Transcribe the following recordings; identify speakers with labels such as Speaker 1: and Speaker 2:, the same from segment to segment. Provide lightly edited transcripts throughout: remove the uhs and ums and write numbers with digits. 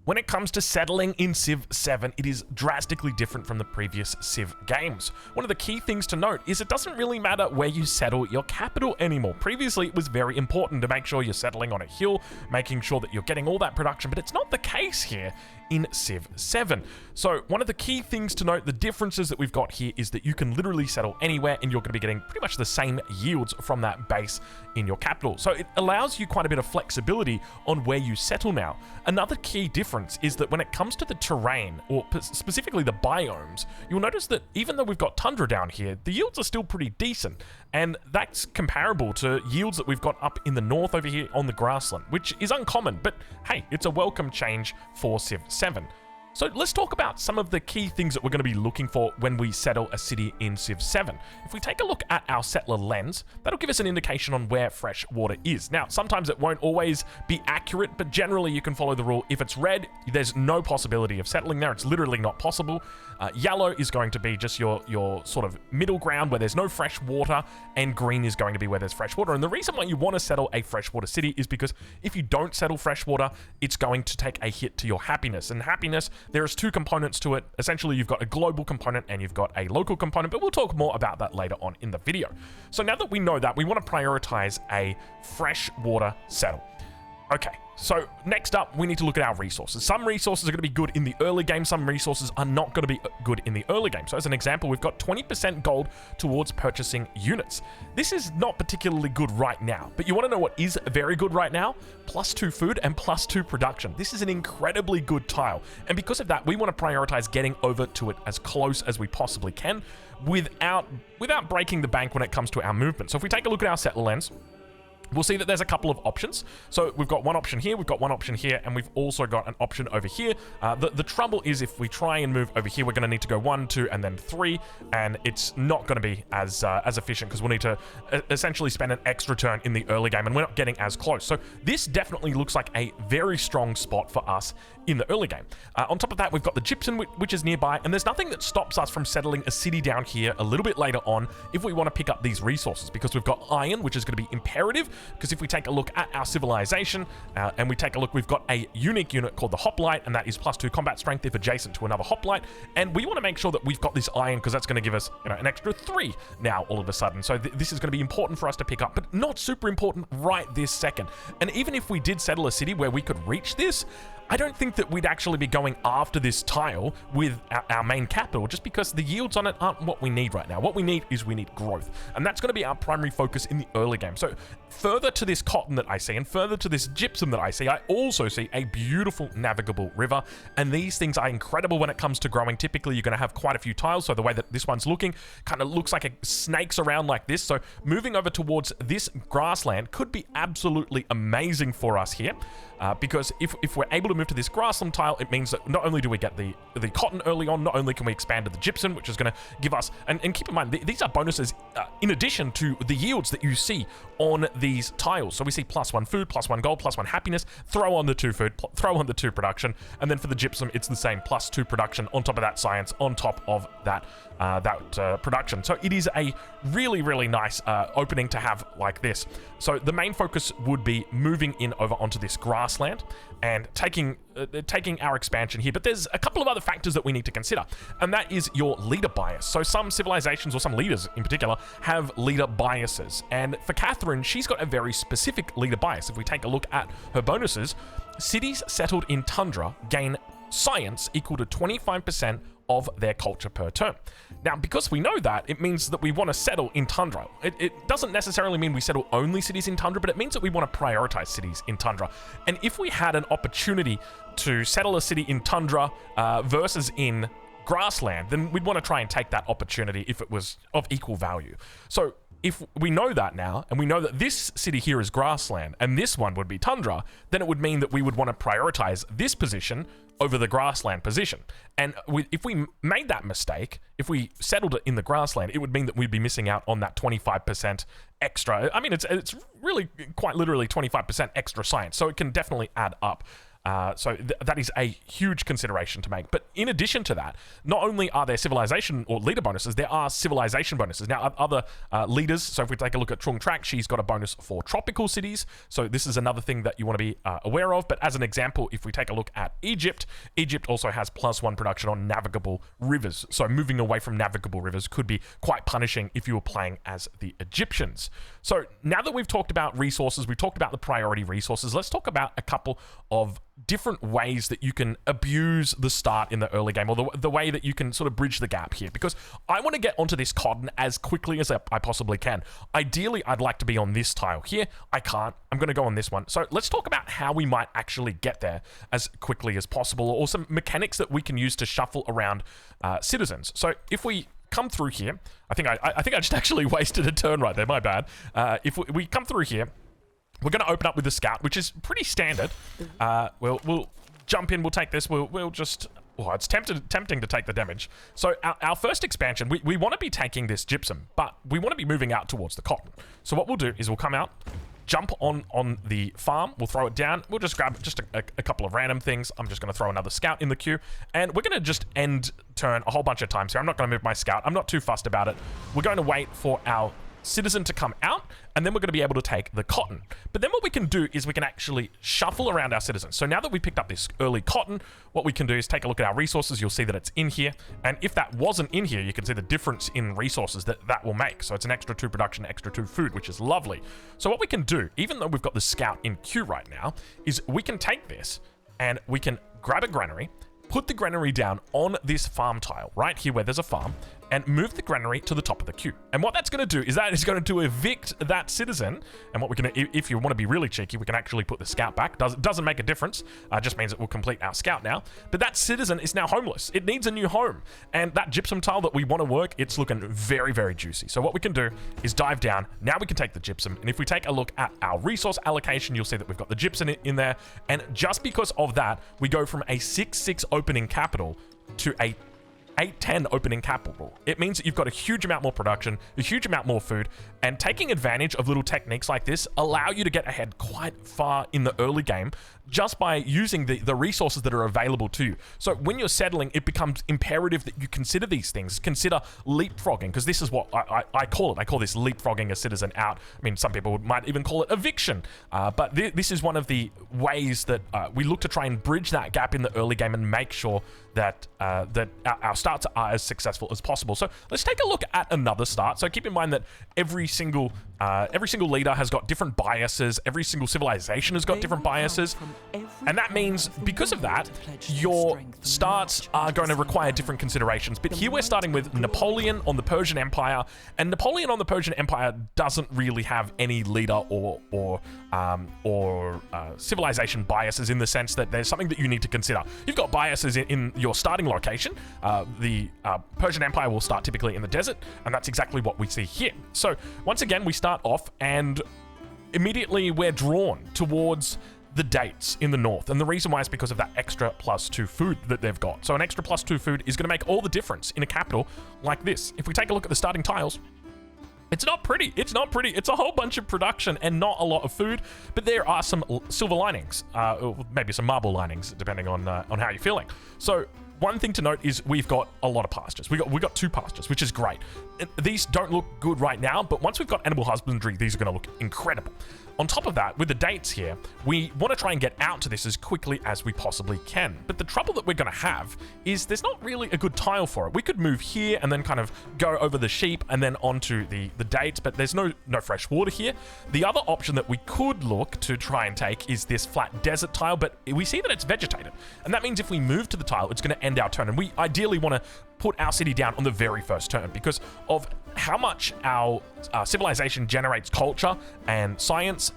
Speaker 1: When it comes to settling in Civ 7, it is drastically different from the previous Civ games. One of the key things to note is it doesn't really matter where you settle your capital anymore. Previously, it was very important to make sure you're settling on a hill, making sure that you're getting all that production, but it's not the case here in Civ 7. So one of the key things to note, the differences that we've got here is that you can literally settle anywhere and you're going to be getting pretty much the same yields from that base in your capital. So it allows you quite a bit of flexibility on where you settle now. Another key difference is that when it comes to the terrain, or specifically the biomes, you'll notice that even though we've got tundra down here, the yields are still pretty decent. And that's comparable to yields that we've got up in the north over here on the grassland, which is uncommon, but hey, it's a welcome change for Civ 7. So let's talk about some of the key things that we're going to be looking for when we settle a city in Civ 7. If we take a look at our settler lens, that'll give us an indication on where fresh water is. Now, sometimes it won't always be accurate, but generally you can follow the rule. If it's red, there's no possibility of settling there. It's literally not possible. Yellow is going to be just your sort of middle ground where there's no fresh water, and green is going to be where there's fresh water. And the reason why you want to settle a freshwater city is because if you don't settle fresh water, it's going to take a hit to your happiness. And happiness, there's two components to it. Essentially, you've got a global component and you've got a local component, but we'll talk more about that later on in the video. So now that we know that, we want to prioritize a freshwater settle. Okay, so next up, we need to look at our resources. Some resources are going to be good in the early game, some resources are not going to be good in the early game. So as an example, we've got 20% gold towards purchasing units. This is not particularly good right now, but you want to know what is very good right now? +2 food and +2 production. This is an incredibly good tile, and because of that, we want to prioritize getting over to it as close as we possibly can without breaking the bank when it comes to our movement. So if we take a look at our settler lens, we'll see that there's a couple of options. So we've got one option here, we've got one option here, and we've also got an option over here. The trouble is if we try and move over here, we're going to need to go 1, 2, and then 3, and it's not going to be as efficient because we'll need to essentially spend an extra turn in the early game, and we're not getting as close. So this definitely looks like a very strong spot for us in the early game. On top of that, we've got the gypsum, which is nearby, and there's nothing that stops us from settling a city down here a little bit later on if we want to pick up these resources, because we've got iron, which is going to be imperative. Because if we take a look at our civilization and we take a look, we've got a unique unit called the Hoplite, and that is +2 combat strength if adjacent to another Hoplite. And we want to make sure that we've got this iron because that's going to give us, an extra 3 now all of a sudden. So this is going to be important for us to pick up, but not super important right this second. And even if we did settle a city where we could reach this, I don't think that we'd actually be going after this tile with our main capital, just because the yields on it aren't what we need right now. What we need is growth, and that's going to be our primary focus in the early game. So further to this cotton that I see and further to this gypsum that I see, I also see a beautiful navigable river, and these things are incredible when it comes to growing. Typically, you're going to have quite a few tiles, so the way that this one's looking kind of looks like it snakes around like this. So moving over towards this grassland could be absolutely amazing for us here. Because if we're able to move to this grassland tile, it means that not only do we get the cotton early on, not only can we expand to the gypsum, which is going to give us, and keep in mind, these are bonuses in addition to the yields that you see on these tiles. So we see +1 food, +1 gold, +1 happiness, throw on the 2 food, throw on the 2 production, and then for the gypsum, it's the same, +2 production on top of that science, on top of that production. So it is a really, really nice opening to have like this. So the main focus would be moving in over onto this grassland and taking our expansion here. But there's a couple of other factors that we need to consider, and that is your leader bias. So some civilizations, or some leaders in particular, have leader biases. And for Catherine, she's got a very specific leader bias. If we take a look at her bonuses, cities settled in tundra gain science equal to 25% of their culture per turn. Now, because we know that, it means that we want to settle in tundra. It doesn't necessarily mean we settle only cities in tundra, but it means that we want to prioritize cities in tundra. And if we had an opportunity to settle a city in tundra versus in grassland, then we'd want to try and take that opportunity if it was of equal value. So if we know that now, and we know that this city here is grassland, and this one would be tundra, then it would mean that we would want to prioritize this position over the grassland position. And if we made that mistake, if we settled it in the grassland, it would mean that we'd be missing out on that 25% extra. I mean, it's really quite literally 25% extra science, so it can definitely add up. So that is a huge consideration to make. But in addition to that, not only are there civilization or leader bonuses, there are civilization bonuses. Now, other leaders, so if we take a look at Trung Trak, she's got a bonus for tropical cities. So this is another thing that you want to be aware of. But as an example, if we take a look at Egypt, Egypt also has +1 production on navigable rivers. So moving away from navigable rivers could be quite punishing if you were playing as the Egyptians. So now that we've talked about resources, we've talked about the priority resources, let's talk about a couple of different ways that you can abuse the start in the early game, or the way that you can sort of bridge the gap here, because I want to get onto this cotton as quickly as I possibly can. Ideally, I'd like to be on this tile here. I can't. I'm going to go on this one. So let's talk about how we might actually get there as quickly as possible, or some mechanics that we can use to shuffle around citizens. So if we come through here, I think I just actually wasted a turn right there, my bad. If we come through here, we're going to open up with the scout, which is pretty standard. We'll jump in, we'll take this, we'll just... Oh, it's tempting to take the damage. So our first expansion, we want to be taking this gypsum, but we want to be moving out towards the cotton. So what we'll do is we'll come out, jump on the farm, we'll throw it down, we'll just grab just a couple of random things. I'm just going to throw another scout in the queue, and we're going to just end turn a whole bunch of times here. I'm not going to move my scout. I'm not too fussed about it. We're going to wait for our citizen to come out, and then we're going to be able to take the cotton. But then what we can do is we can actually shuffle around our citizens. So now that we picked up this early cotton, what we can do is take a look at our resources. You'll see that it's in here, and if that wasn't in here, you can see the difference in resources that will make. So it's an extra 2 production, extra 2 food, which is lovely. So what we can do, even though we've got the scout in queue right now, is we can take this and we can grab a granary, put the granary down on this farm tile right here where there's a farm, and move the granary to the top of the queue. And what that's going to do is that is going to evict that citizen. And what we can, if you want to be really cheeky, we can actually put the scout back. Doesn't make a difference. Just means it will complete our scout now. But that citizen is now homeless. It needs a new home. And that gypsum tile that we want to work, it's looking very, very juicy. So what we can do is dive down. Now we can take the gypsum. And if we take a look at our resource allocation, you'll see that we've got the gypsum in there. And just because of that, we go from a 6-6 opening capital to a 8-10 opening capital. It means that you've got a huge amount more production, a huge amount more food, and taking advantage of little techniques like this allow you to get ahead quite far in the early game just by using the resources that are available to you. So when you're settling, it becomes imperative that you consider these things. Consider leapfrogging, because this is what I call it. I call this leapfrogging a citizen out. I mean, some people might even call it eviction, but this is one of the ways that we look to try and bridge that gap in the early game and make sure that our starts are as successful as possible. So let's take a look at another start. So keep in mind that every single leader has got different biases. Every single civilization has got different biases. And that means, because of that, your starts are going to require different considerations. But here we're starting with Napoleon on the Persian Empire, and Napoleon on the Persian Empire doesn't really have any leader or civilization biases, in the sense that there's something that you need to consider. You've got biases in your starting location. The Persian Empire will start typically in the desert, and that's exactly what we see here. So once again, we start off, and immediately we're drawn towards the dates in the north, and the reason why is because of that extra +2 food that they've got. So an extra +2 food is going to make all the difference in a capital like this. If we take a look at the starting tiles, it's not pretty. It's not pretty. It's a whole bunch of production and not a lot of food, but there are some silver linings, or maybe some marble linings, depending on how you're feeling. So one thing to note is we've got a lot of pastures. We got 2 pastures, which is great. These don't look good right now, but once we've got animal husbandry, these are going to look incredible. On top of that, with the dates here, we want to try and get out to this as quickly as we possibly can. But the trouble that we're going to have is there's not really a good tile for it. We could move here and then kind of go over the sheep and then onto the dates, but there's no fresh water here. The other option that we could look to try and take is this flat desert tile, but we see that it's vegetated. And that means if we move to the tile, it's going to end our turn. And we ideally want to put our city down on the very first turn because of how much our civilization generates culture and science.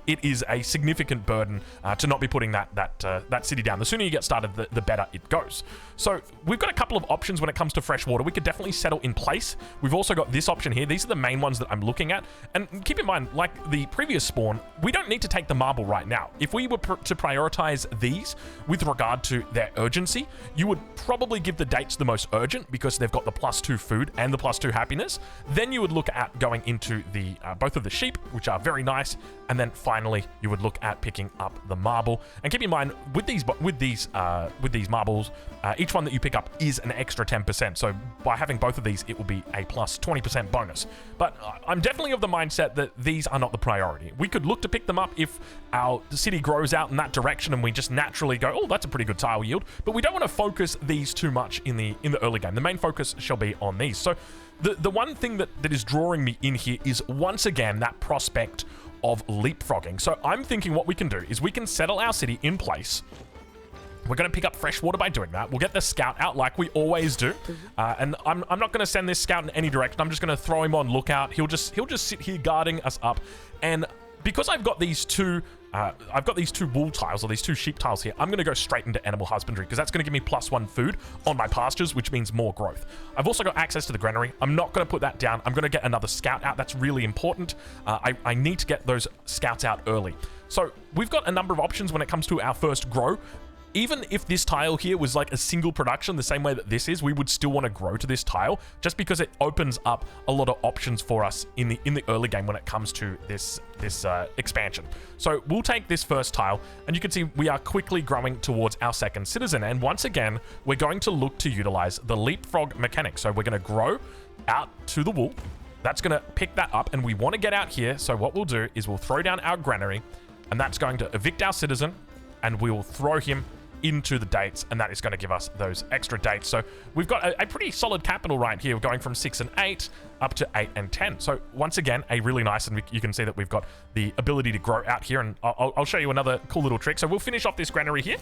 Speaker 1: It is a significant burden to not be putting that city down. The sooner you get started, the better it goes. So we've got a couple of options when it comes to fresh water. We could definitely settle in place. We've also got this option here. These are the main ones that I'm looking at. And keep in mind, like the previous spawn, we don't need to take the marble right now. If we were to prioritize these with regard to their urgency, you would probably give the dates the most urgent because they've got the +2 food and the +2 happiness. Then you would look at going into the both of the sheep, which are very nice, and then 5 finally, you would look at picking up the marble. And keep in mind, with these marbles, each one that you pick up is an extra 10%. So by having both of these, it will be a plus 20% bonus. But I'm definitely of the mindset that these are not the priority. We could look to pick them up if our city grows out in that direction and we just naturally go, oh, that's a pretty good tile yield. But we don't want to focus these too much in the early game. The main focus shall be on these. So the one thing that is drawing me in here is once again that prospect of leapfrogging. So I'm thinking what we can do is we can settle our city in place. We're going to pick up fresh water by doing that. We'll get the scout out like we always do. And I'm not going to send this scout in any direction. I'm just going to throw him on lookout. He'll just sit here guarding us up. And because I've got these two wool tiles, or these two sheep tiles here, I'm going to go straight into animal husbandry because that's going to give me +1 food on my pastures, which means more growth. I've also got access to the granary. I'm not going to put that down. I'm going to get another scout out. That's really important. I need to get those scouts out early. So we've got a number of options when it comes to our first grow. Even if this tile here was like a single production, the same way that this is, we would still want to grow to this tile just because it opens up a lot of options for us in the early game when it comes to this expansion. So we'll take this first tile, and you can see we are quickly growing towards our second citizen. And once again, we're going to look to utilize the leapfrog mechanic. So we're going to grow out to the wool. That's going to pick that up, and we want to get out here. So what we'll do is we'll throw down our granary, and that's going to evict our citizen, and we will throw him into the dates, and that is going to give us those extra dates. So we've got a pretty solid capital right here. We're going from 6 and 8 up to 8 and 10. So once again, a really nice, and you can see that we've got the ability to grow out here, and I'll show you another cool little trick. So we'll finish off this granary here,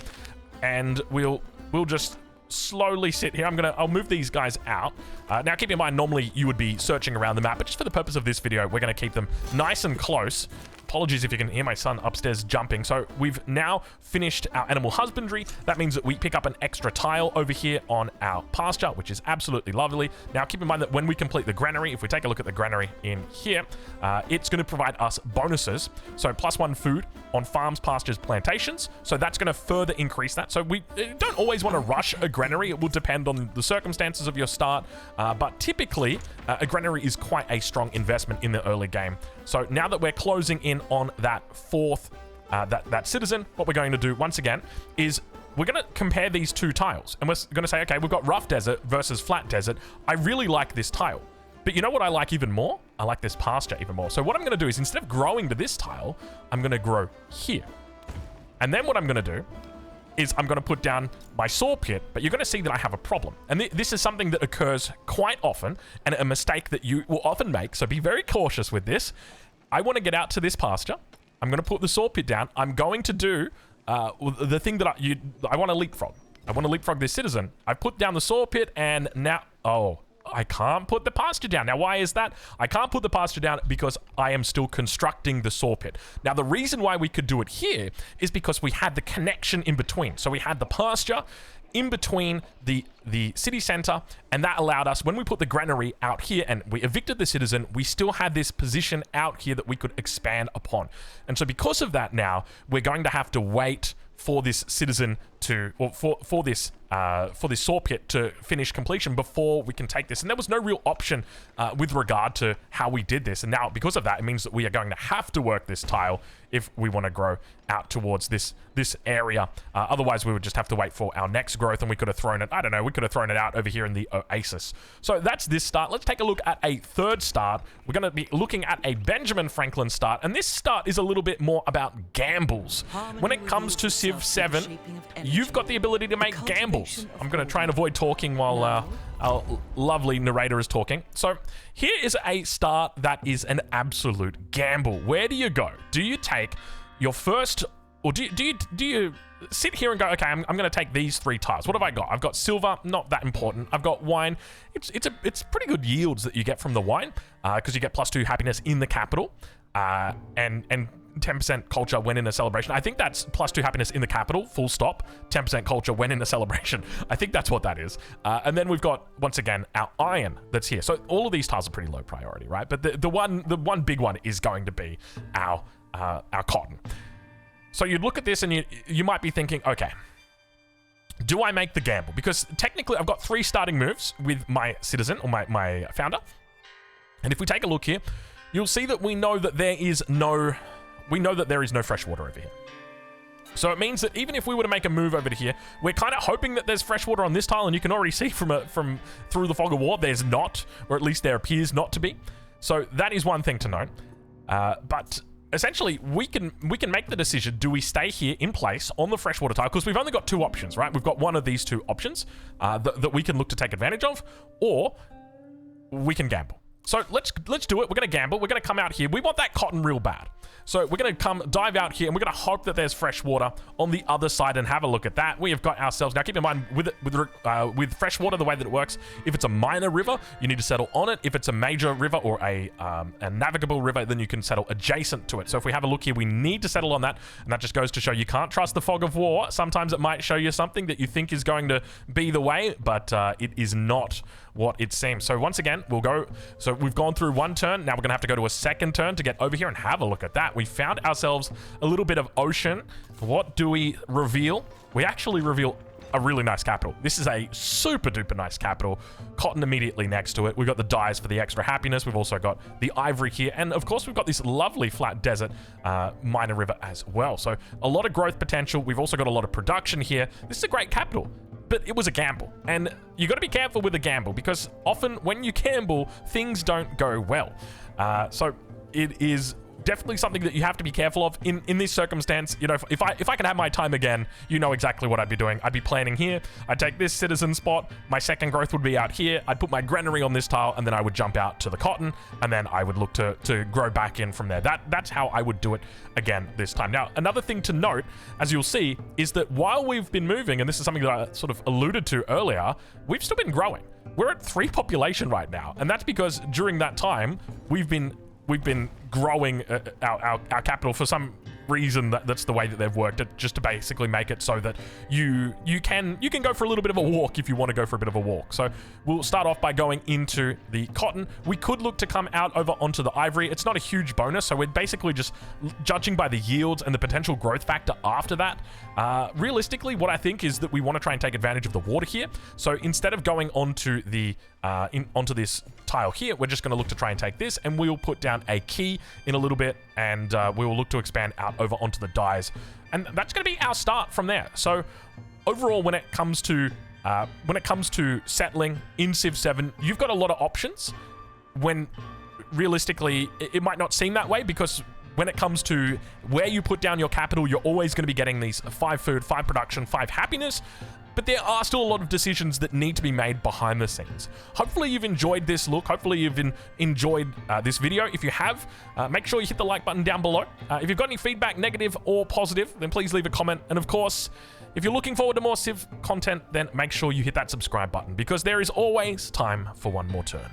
Speaker 1: and we'll just slowly sit here. I'll move these guys out. Now keep in mind, normally you would be searching around the map, but just for the purpose of this video, we're going to keep them nice and close. Apologies if you can hear my son upstairs jumping. So we've now finished our animal husbandry. That means that we pick up an extra tile over here on our pasture, which is absolutely lovely. Now keep in mind that when we complete the granary, if we take a look at the granary in here, it's going to provide us bonuses. So +1 food on farms, pastures, plantations. So that's going to further increase that. So we don't always want to rush a granary. It will depend on the circumstances of your start. But typically, a granary is quite a strong investment in the early game. So now that we're closing in on that fourth, that citizen, what we're going to do once again is we're going to compare these two tiles. And we're going to say, okay, we've got rough desert versus flat desert. I really like this tile. But you know what I like even more? I like this pasture even more. So what I'm going to do is instead of growing to this tile, I'm going to grow here. And then what I'm going to do is I'm going to put down my saw pit, but you're going to see that I have a problem. And this is something that occurs quite often, and a mistake that you will often make, so be very cautious with this. I want to get out to this pasture. I'm going to put the saw pit down. I'm going to do the thing that I want to leapfrog. I want to leapfrog this citizen. I put down the saw pit, and now... Oh, I can't put the pasture down. Now, why is that? I can't put the pasture down because I am still constructing the saw pit. Now, the reason why we could do it here is because we had the connection in between. So we had the pasture in between the city center, and that allowed us, when we put the granary out here and we evicted the citizen, we still had this position out here that we could expand upon. And so because of that now, we're going to have to wait for this citizen to, or for this saw pit to finish completion before we can take this. And there was no real option with regard to how we did this. And now because of that, it means that we are going to have to work this tile if we want to grow out towards this area. Otherwise, we would just have to wait for our next growth, and we could have thrown it, I don't know, we could have thrown it out over here in the oasis. So that's this start. Let's take a look at a third start. We're going to be looking at a Benjamin Franklin start, and this start is a little bit more about gambles. When it comes to Civ 7, you've got the ability to make gambles. I'm going to try and avoid talking while our lovely narrator is talking. So here is a start that is an absolute gamble. Where do you go? Do you take your first, or do you sit here and go, okay, I'm going to take these 3 tiles. What have I got? I've got silver, not that important. I've got wine. It's pretty good yields that you get from the wine because you get +2 happiness in the capital and 10% culture when in a celebration. I think that's +2 happiness in the capital, full stop. 10% culture when in a celebration. I think that's what that is. And then we've got, once again, our iron that's here. So all of these tiles are pretty low priority, right? But the one big one is going to be our cotton. So you look at this and you might be thinking, okay, do I make the gamble? Because technically I've got 3 starting moves with my citizen, or my founder. And if we take a look here, you'll see that we know that there is no... we know that there is no fresh water over here. So it means that even if we were to make a move over to here, we're kind of hoping that there's fresh water on this tile, and you can already see from through the fog of war, there's not, or at least there appears not to be. So that is one thing to note. But essentially, we can make the decision, do we stay here in place on the freshwater tile? Because we've only got two options, right? We've got one of these two options that we can look to take advantage of, or we can gamble. So let's do it. We're going to gamble. We're going to come out here. We want that cotton real bad. So we're going to come dive out here, and we're going to hope that there's fresh water on the other side and have a look at that. We have got ourselves, now keep in mind with fresh water, the way that it works, if it's a minor river, you need to settle on it. If it's a major river or a navigable river, then you can settle adjacent to it. So if we have a look here, we need to settle on that, and that just goes to show you can't trust the fog of war. Sometimes it might show you something that you think is going to be the way, but it is not what it seems. So once again, we'll go, so we've gone through one turn, now we're gonna have to go to a second turn to get over here and have a look at that. We found ourselves a little bit of ocean. What do we reveal? We actually reveal a really nice capital. This is a super duper nice capital. Cotton immediately next to it. We've got the dyes for the extra happiness. We've also got the ivory here. And of course, we've got this lovely flat desert minor river as well. So a lot of growth potential. We've also got a lot of production here. This is a great capital. But it was a gamble, and you got to be careful with a gamble, because often when you gamble, things don't go well. So it is definitely something that you have to be careful of in this circumstance. You know, if I can have my time again, you know exactly what I'd be doing. I'd be planning here. I'd take this citizen spot. My second growth would be out here. I'd put my granary on this tile, and then I would jump out to the cotton, and then I would look to grow back in from there. That's how I would do it again this time. Now, another thing to note, as you'll see, is that while we've been moving, and this is something that I sort of alluded to earlier, we've still been growing. We're at 3 population right now, and that's because during that time, we've been growing our capital for some reason. That's the way that they've worked it, just to basically make it so that you can go for a little bit of a walk if you want to go for a bit of a walk. So we'll start off by going into the cotton. We could look to come out over onto the ivory. It's not a huge bonus, so we're basically just judging by the yields and the potential growth factor after that. Realistically, what I think is that we want to try and take advantage of the water here. So instead of going onto the onto this tile here, we're just going to look to try and take this, and we'll put down a key in a little bit, and we will look to expand out over onto the dyes, and that's going to be our start from there. So overall, when it comes to settling in Civ 7, you've got a lot of options, when realistically it might not seem that way, because when it comes to where you put down your capital, you're always going to be getting these 5 food, 5 production, 5 happiness. But there are still a lot of decisions that need to be made behind the scenes. Hopefully you've enjoyed this look. Hopefully you've enjoyed this video. If you have, make sure you hit the like button down below. If you've got any feedback, negative or positive, then please leave a comment. And of course, if you're looking forward to more Civ content, then make sure you hit that subscribe button, because there is always time for one more turn.